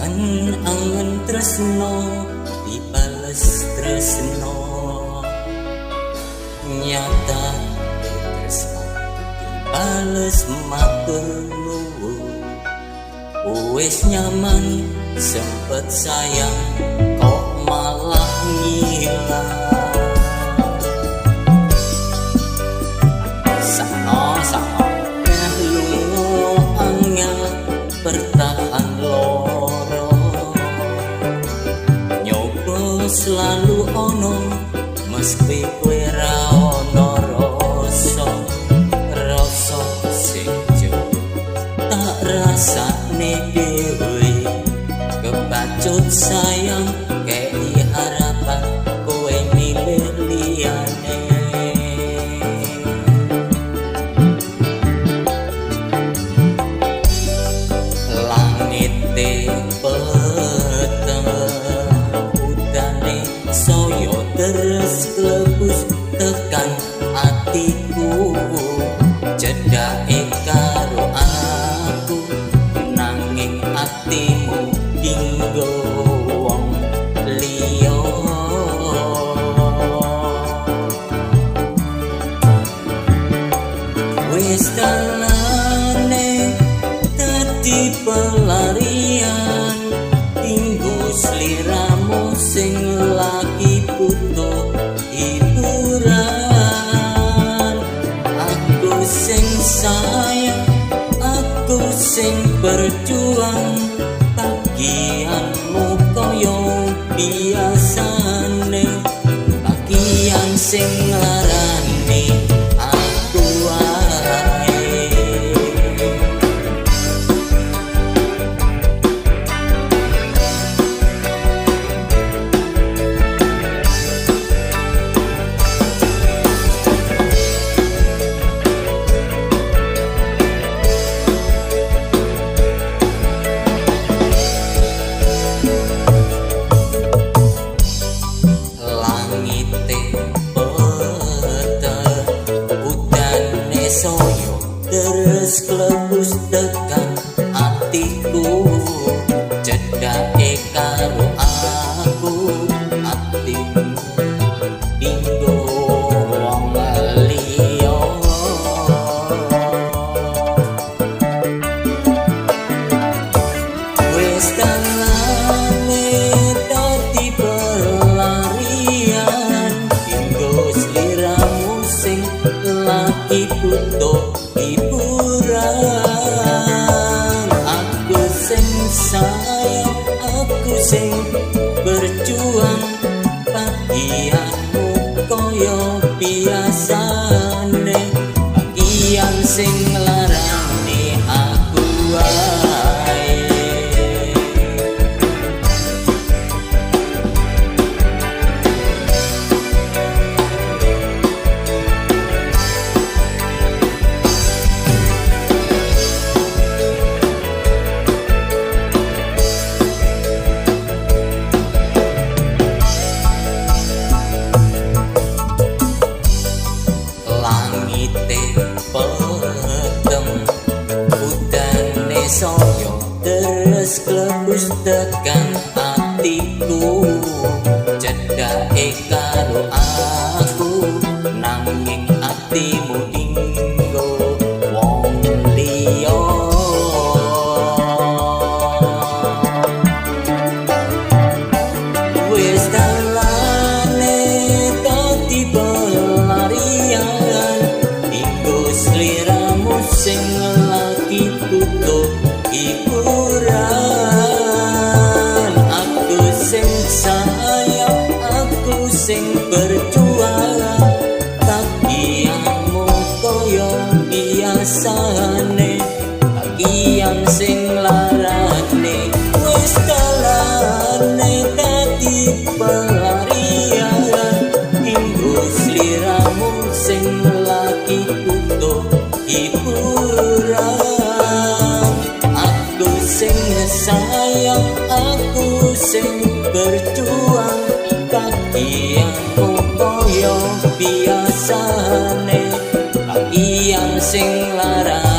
Angen-angen tresno dibales tresno, nyata tresno dibales matur nuwun. Wis nyaman sempet sayang kok malah ngilang. Sama-sama lunga angel bertahan loro, nyoba selalu ono meski kowe ra ono rasa sing jero tak rasane dhewe. Kebacut sayang kei harapan kowe milih liyane. Terus klebus tekan atiku, cedake karo aku, nanging atimu dinggo wong liya. Wis dalane dadi pelarian, tinggo sliramu sing lagi butuh hiburan. Aku sing sayang, aku sing berjuang, bagianmu koyo biasane, bagian sing nglarani aku wae. Terus klebus tekan atiku, cedake karo aku, atimu dinggo wong liya. Wis dalane dadi pelarian, dinggo sliramu sing lagi butuh hiburan. Aku sing sayang, aku sing berjuang, bagianmu koyo biasane, bagian sing nglarani aku wae. Terus klebus tekan atiku, cedake karo aku, nanging atimu dinggo wong liya. Wis dalane dadi pelarian, dinggo sliramu sing lagi butuh hiburan. Aku sing sayang, aku sing berjuang, bagianmu koyo biasane, bagian sing larane. Wis dalane dadi pelarian, dinggo sliramu sing lagi butuh hiburan. Sayang, aku sing berjuang, bagianmu koyo biasane, bagian sing larang.